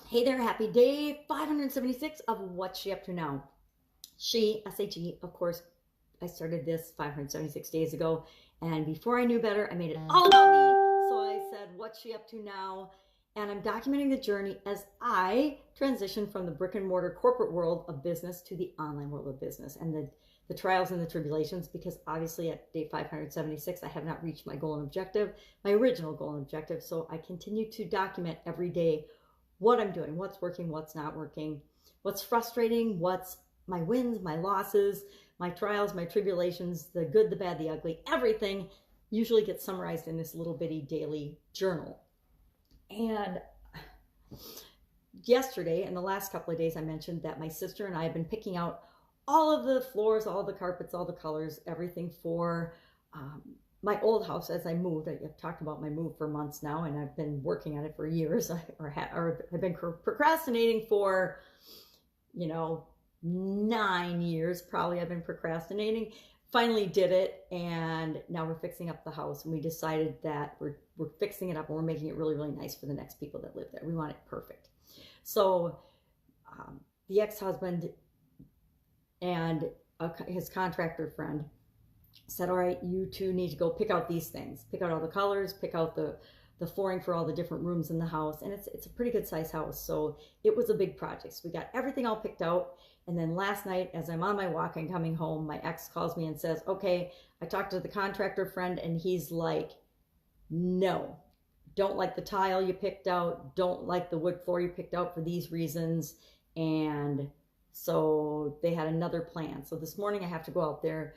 Hey there, happy day 576 of What's She Up To Now. She, S-H-E, of course, I started this 576 days ago, and before I knew better, I made it all about me. So I said, What's she up to now? And I'm documenting the journey as I transition from the brick and mortar corporate world of business to the online world of business, and the trials and the tribulations, because obviously at day 576, I have not reached my goal and objective, my original goal and objective. So I continue to document every day what I'm doing, what's working, what's not working, what's frustrating, what's my wins, my losses, my trials, my tribulations, the good, the bad, the ugly, everything usually gets summarized in this little bitty daily journal. And yesterday and the last couple of days, I mentioned that my sister and I have been picking out all of the floors, all the carpets, all the colors, everything for my old house as I moved. I've talked about my move for months now, and I've been working on it for years, or I've been procrastinating for, 9 years probably. I've been procrastinating. Finally did it, and now we're fixing up the house, and we decided that we're fixing it up and we're making it really, really nice for the next people that live there. We want it perfect. So the ex-husband and his contractor friend said, all right, you two need to go pick out these things, pick out all the colors, pick out the flooring for all the different rooms in the house. And it's a pretty good size house. So it was a big project. So we got everything all picked out. And then last night, as I'm on my walk and coming home, my ex calls me and says, okay, I talked to the contractor friend, and he's like, no, don't like the tile you picked out. Don't like the wood floor you picked out for these reasons. And so they had another plan. So this morning I have to go out there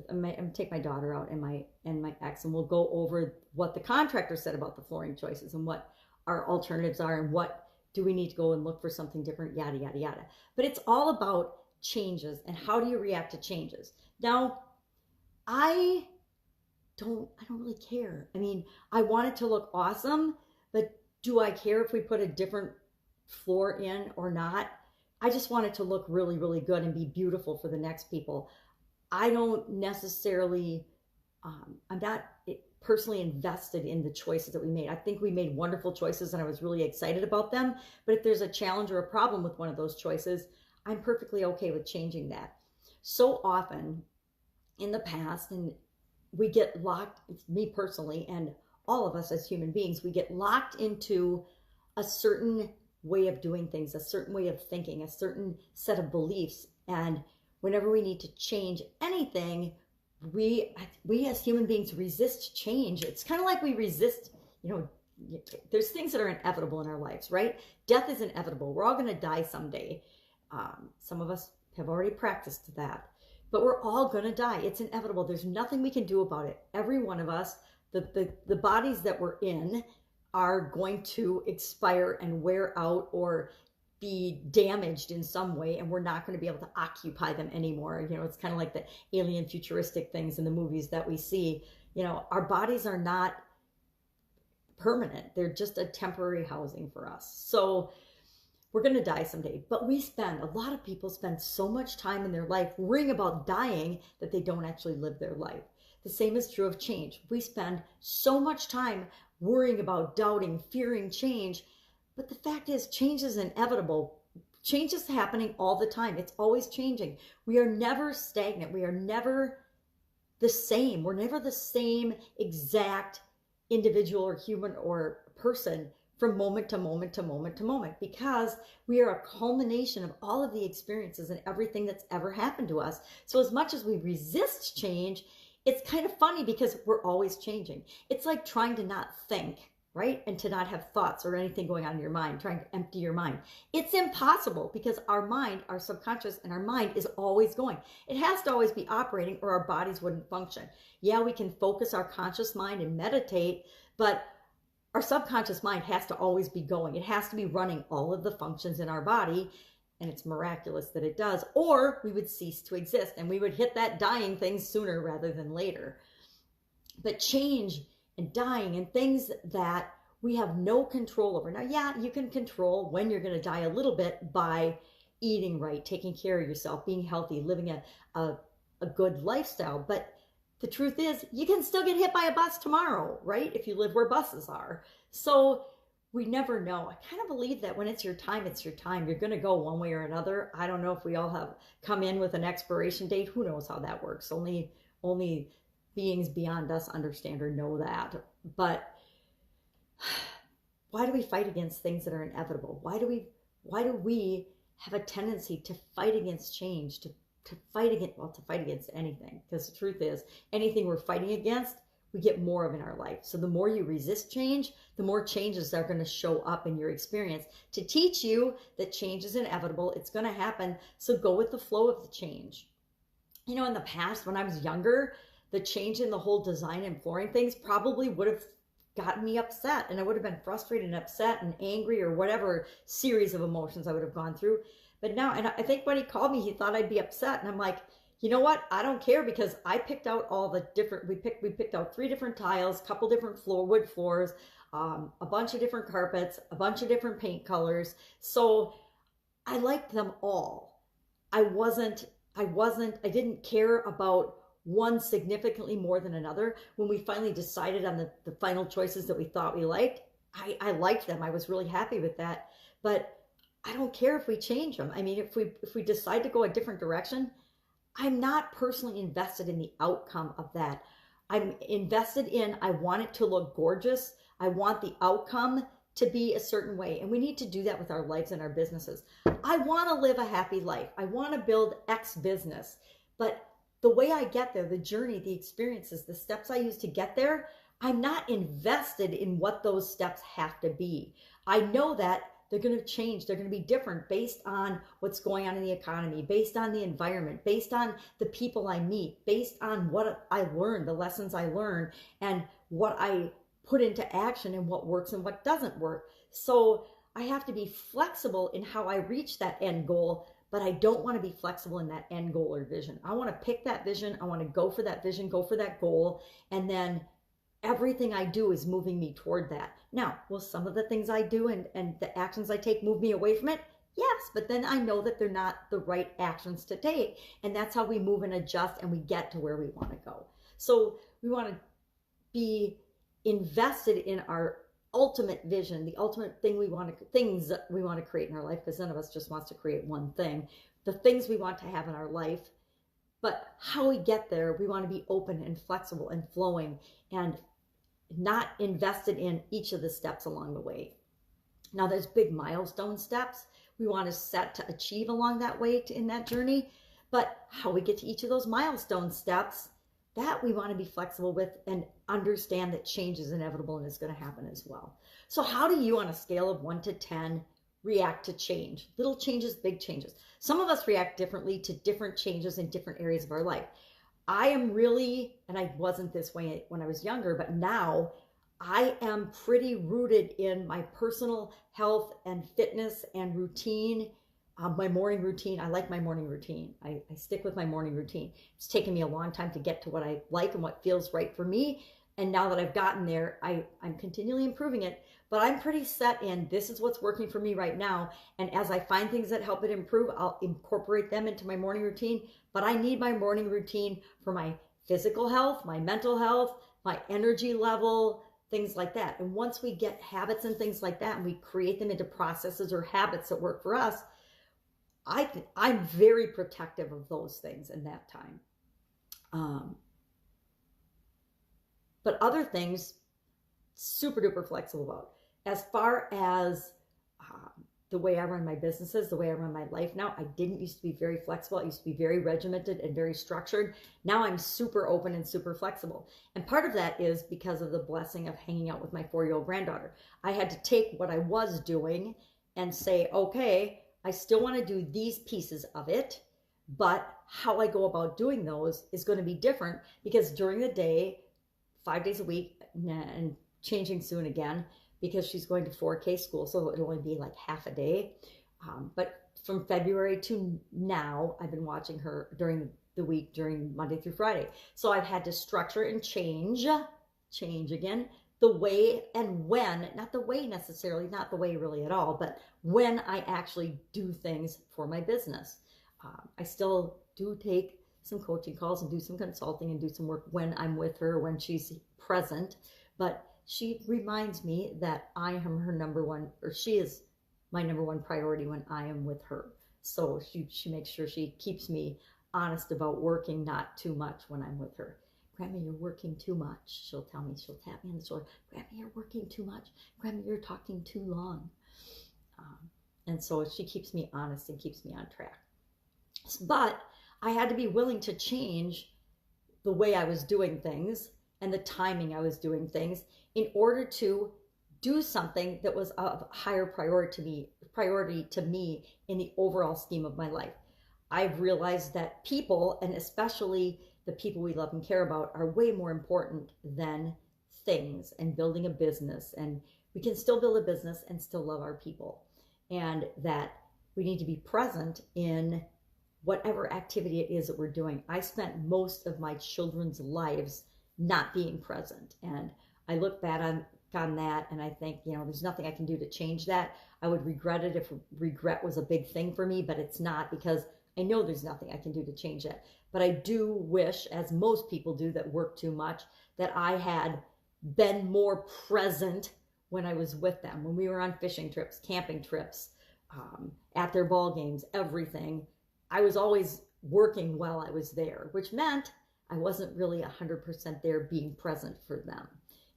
and take my daughter out and my ex, and we'll go over what the contractor said about the flooring choices and what our alternatives are, and what do we need to go and look for something different, yada, yada, yada. But it's all about changes and how do you react to changes. Now, I don't really care. I mean, I want it to look awesome, but do I care if we put a different floor in or not? I just want it to look really, really good and be beautiful for the next people. I don't necessarily, I'm not personally invested in the choices that we made. I think we made wonderful choices and I was really excited about them. But if there's a challenge or a problem with one of those choices, I'm perfectly okay with changing that. So often in the past, and we get locked, me personally, and all of us as human beings, we get locked into a certain way of doing things, a certain way of thinking, a certain set of beliefs. And whenever we need to change anything, we as human beings resist change. It's kind of like we resist, there's things that are inevitable in our lives, right? Death is inevitable. We're all going to die someday. Some of us have already practiced that, but we're all going to die. It's inevitable. There's nothing we can do about it. Every one of us, the bodies that we're in are going to expire and wear out or be damaged in some way, and we're not going to be able to occupy them anymore. It's kind of like the alien futuristic things in the movies that we see. Our bodies are not permanent. They're just a temporary housing for us. So we're going to die someday. But a lot of people spend so much time in their life worrying about dying that they don't actually live their life. The same is true of change. We spend so much time worrying about doubting, fearing change. But the fact is, change is inevitable. Change is happening all the time. It's always changing. We are never stagnant. We are never the same. We're never the same exact individual or human or person from moment to moment to moment to moment, because we are a culmination of all of the experiences and everything that's ever happened to us. So as much as we resist change, it's kind of funny because we're always changing. It's like trying to not think, right? And to not have thoughts or anything going on in your mind, trying to empty your mind. It's impossible because our mind, our subconscious and our mind is always going. It has to always be operating or our bodies wouldn't function. Yeah, we can focus our conscious mind and meditate, but our subconscious mind has to always be going. It has to be running all of the functions in our body, and it's miraculous that it does, or we would cease to exist and we would hit that dying thing sooner rather than later. But change and dying and things that we have no control over. Now, yeah, you can control when you're going to die a little bit by eating right, taking care of yourself, being healthy, living a good lifestyle. But the truth is, you can still get hit by a bus tomorrow, right? If you live where buses are. So we never know. I kind of believe that when it's your time, it's your time. You're going to go one way or another. I don't know if we all have come in with an expiration date. Who knows how that works? Only beings beyond us understand or know that. But why do we fight against things that are inevitable? Why do we have a tendency to fight against change, to fight against anything? Because the truth is, anything we're fighting against, we get more of in our life. So the more you resist change, the more changes are going to show up in your experience to teach you that change is inevitable. It's going to happen. So go with the flow of the change. You know, in the past, when I was younger, the change in the whole design and flooring things probably would have gotten me upset, and I would have been frustrated and upset and angry, or whatever series of emotions I would have gone through. But now, and I think when he called me, he thought I'd be upset, and I'm like, you know what? I don't care, because I picked out all the different, we picked out 3 different tiles, a couple different wood floors, a bunch of different carpets, a bunch of different paint colors. So I liked them all. I didn't care about one significantly more than another. When we finally decided on the final choices that we thought we liked, I liked them. I was really happy with that. But I don't care if we change them. I mean, if we decide to go a different direction, I'm not personally invested in the outcome of that. I'm invested in, I want it to look gorgeous. I want the outcome to be a certain way. And we need to do that with our lives and our businesses. I want to live a happy life. I want to build X business. But the way I get there, the journey, the experiences, the steps I use to get there, I'm not invested in what those steps have to be. I know that they're going to change. They're going to be different based on what's going on in the economy, based on the environment, based on the people I meet, based on what I learned, the lessons I learned, and what I put into action, and what works and what doesn't work. So I have to be flexible in how I reach that end goal, but I don't want to be flexible in that end goal or vision. I want to pick that vision. I want to go for that vision, go for that goal, and then everything I do is moving me toward that. Now, will some of the things I do and the actions I take move me away from it? Yes, but then I know that they're not the right actions to take. And that's how we move and adjust, and we get to where we want to go. So we want to be invested in our ultimate vision, the ultimate thing things that we want to create in our life, because none of us just wants to create one thing. The things we want to have in our life. But how we get there, we want to be open and flexible and flowing, and not invested in each of the steps along the way. Now, there's big milestone steps we want to set to achieve along that way in that journey. But how we get to each of those milestone steps, that we want to be flexible with and understand that change is inevitable and it's going to happen as well. So how do you, on a scale of 1 to 10, react to change? Little changes, big changes. Some of us react differently to different changes in different areas of our life. I am really, and I wasn't this way when I was younger, but now I am pretty rooted in my personal health and fitness and routine. My morning routine, I like my morning routine. I stick with my morning routine. It's taken me a long time to get to what I like and what feels right for me. And now that I've gotten there, I'm continually improving it. But I'm pretty set in, this is what's working for me right now. And as I find things that help it improve, I'll incorporate them into my morning routine. But I need my morning routine for my physical health, my mental health, my energy level, things like that. And once we get habits and things like that, and we create them into processes or habits that work for us, I'm very protective of those things in that time. But other things, super duper flexible about. As far as the way I run my businesses, the way I run my life now, I didn't used to be very flexible. I used to be very regimented and very structured. Now I'm super open and super flexible. And part of that is because of the blessing of hanging out with my 4-year-old granddaughter. I had to take what I was doing and say, okay, I still want to do these pieces of it, but how I go about doing those is going to be different, because during the day, 5 days a week, and changing soon again, because she's going to 4K school, so it'll only be like half a day. But from February to now, I've been watching her during the week, during Monday through Friday. So I've had to structure and change again, the way and when, not the way necessarily, not the way really at all, but when I actually do things for my business. I still do take some coaching calls and do some consulting and do some work when I'm with her, when she's present, but she reminds me that I am her number one, or she is my number one priority when I am with her. So she makes sure she keeps me honest about working not too much when I'm with her. Grandma, you're working too much. She'll tell me, she'll tap me on the shoulder. Grandma, you're working too much. Grandma, you're talking too long. And so she keeps me honest and keeps me on track. But I had to be willing to change the way I was doing things and the timing I was doing things in order to do something that was of higher priority to me in the overall scheme of my life. I've realized that people, and especially the people we love and care about, are way more important than things and building a business. And we can still build a business and still love our people. And that we need to be present in whatever activity it is that we're doing. I spent most of my children's lives not being present. And I look back on that and I think, there's nothing I can do to change that. I would regret it if regret was a big thing for me, but it's not, because I know there's nothing I can do to change that. But I do wish, as most people do that work too much, that I had been more present when I was with them, when we were on fishing trips, camping trips, at their ball games, everything. I was always working while I was there, which meant I wasn't really 100% there being present for them.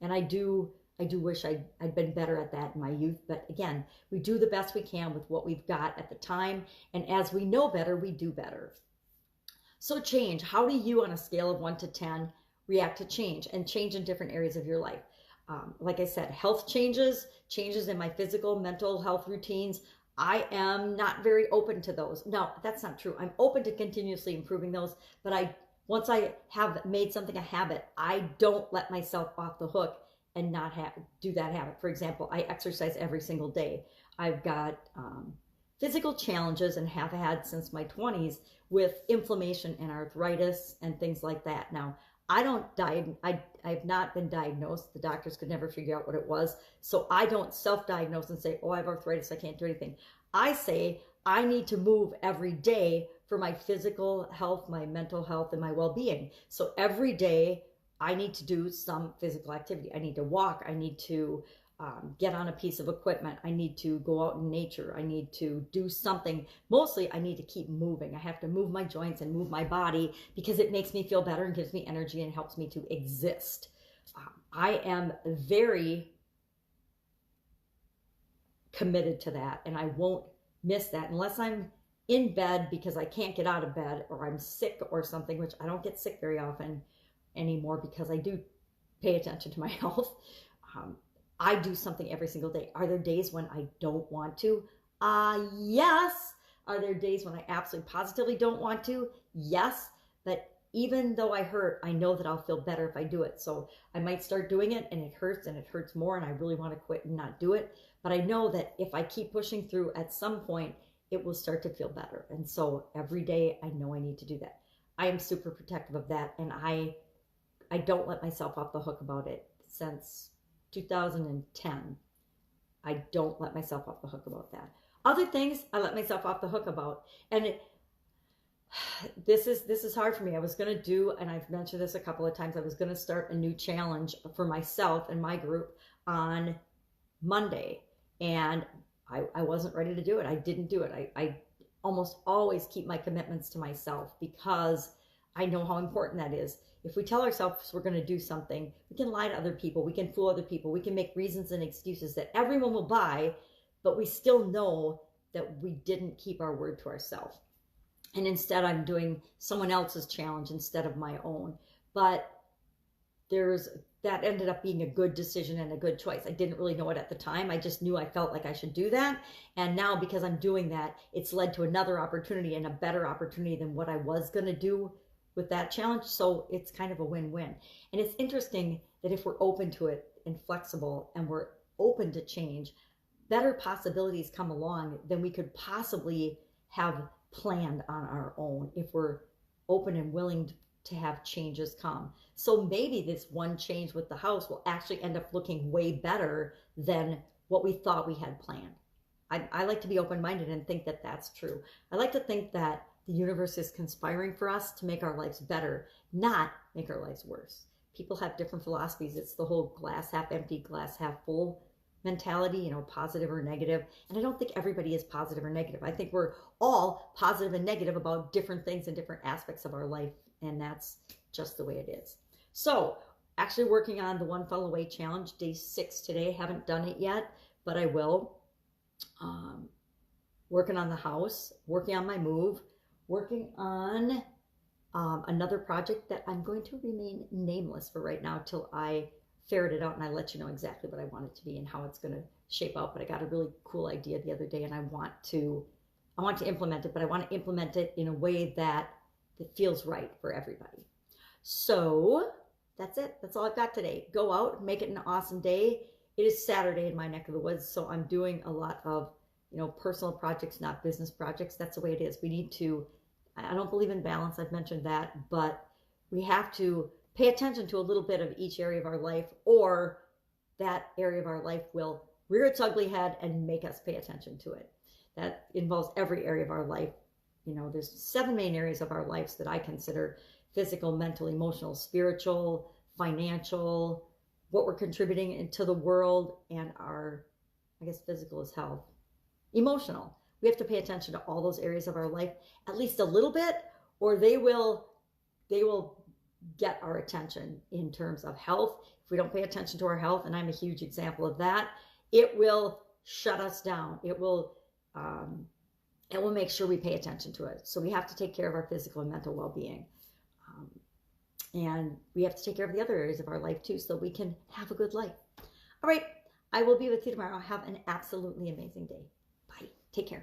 And I do wish I'd been better at that in my youth. But again, we do the best we can with what we've got at the time. And as we know better, we do better. So change. How do you, on a scale of 1 to 10, react to change, and change in different areas of your life? Like I said, health changes in my physical, mental health routines. I am not very open to those. No, that's not true. I'm open to continuously improving those, but once I have made something a habit, I don't let myself off the hook and not do that habit. For example, I exercise every single day. I've got physical challenges, and have had since my 20s, with inflammation and arthritis and things like that. Now, I've not been diagnosed. The doctors could never figure out what it was. So I don't self-diagnose and say, oh, I have arthritis, I can't do anything. I say I need to move every day for my physical health, my mental health, and my well-being. So every day I need to do some physical activity. I need to walk. I need to get on a piece of equipment. I need to go out in nature. I need to do something. Mostly I need to keep moving. I have to move my joints and move my body, because it makes me feel better and gives me energy and helps me to exist. I am very committed to that, and I won't miss that unless I'm in bed because I can't get out of bed, or I'm sick or something, which I don't get sick very often anymore because I do pay attention to my health. I do something every single day. Are there days when I don't want to? Yes. Are there days when I absolutely positively don't want to? Yes. But even though I hurt, I know that I'll feel better if I do it. So I might start doing it and it hurts more, and I really want to quit and not do it. But I know that if I keep pushing through, at some point it will start to feel better. And so every day I know I need to do that. I am super protective of that, and I don't let myself off the hook about it. Since 2010, I don't let myself off the hook about that. Other things I let myself off the hook about, and this is hard for me. I was going to do, and I've mentioned this a couple of times, I was going to start a new challenge for myself and my group on Monday, and I wasn't ready to do it. I didn't do it. I almost always keep my commitments to myself, because I know how important that is. If we tell ourselves we're going to do something, we can lie to other people, we can fool other people, we can make reasons and excuses that everyone will buy, but we still know that we didn't keep our word to ourselves. And instead I'm doing someone else's challenge instead of my own. But that ended up being a good decision and a good choice. I didn't really know it at the time. I just knew I felt like I should do that. And now, because I'm doing that, it's led to another opportunity, and a better opportunity than what I was going to do with that challenge. So it's kind of a win-win. And it's interesting that if we're open to it and flexible and we're open to change, better possibilities come along than we could possibly have planned on our own if we're open and willing to have changes come. So maybe this one change with the house will actually end up looking way better than what we thought we had planned. I like to be open-minded and think that that's true. I like to think that the universe is conspiring for us to make our lives better, not make our lives worse. people have different philosophies. It's the whole glass half empty, glass half full mentality, you know, positive or negative. And I don't think everybody is positive or negative. I think we're all positive and negative about different things and different aspects of our life. And that's just the way it is. So actually working on the One Funnel Away Challenge, day 6 today. Haven't done it yet, but I will. Working on the house, working on my move, working on another project that I'm going to remain nameless for right now till I ferret it out and I let you know exactly what I want it to be and how it's going to shape out. But I got a really cool idea the other day and I want to implement it, but I want to implement it in a way that feels right for everybody. So that's it. That's all I've got today. Go out, make it an awesome day. It is Saturday in my neck of the woods, so I'm doing a lot of, you know, personal projects, not business projects. That's the way it is. We need to, I don't believe in balance. I've mentioned that, but we have to pay attention to a little bit of each area of our life, or that area of our life will rear its ugly head and make us pay attention to it. That involves every area of our life. You know, there's 7 main areas of our lives that I consider: physical, mental, emotional, spiritual, financial, what we're contributing into the world, and our, I guess physical is health. Emotional. We have to pay attention to all those areas of our life, at least a little bit, or they will get our attention in terms of health. If we don't pay attention to our health, and I'm a huge example of that, it will shut us down. It will make sure we pay attention to it. So we have to take care of our physical and mental well-being. And we have to take care of the other areas of our life too, so we can have a good life. All right. I will be with you tomorrow. Have an absolutely amazing day. Bye. Take care.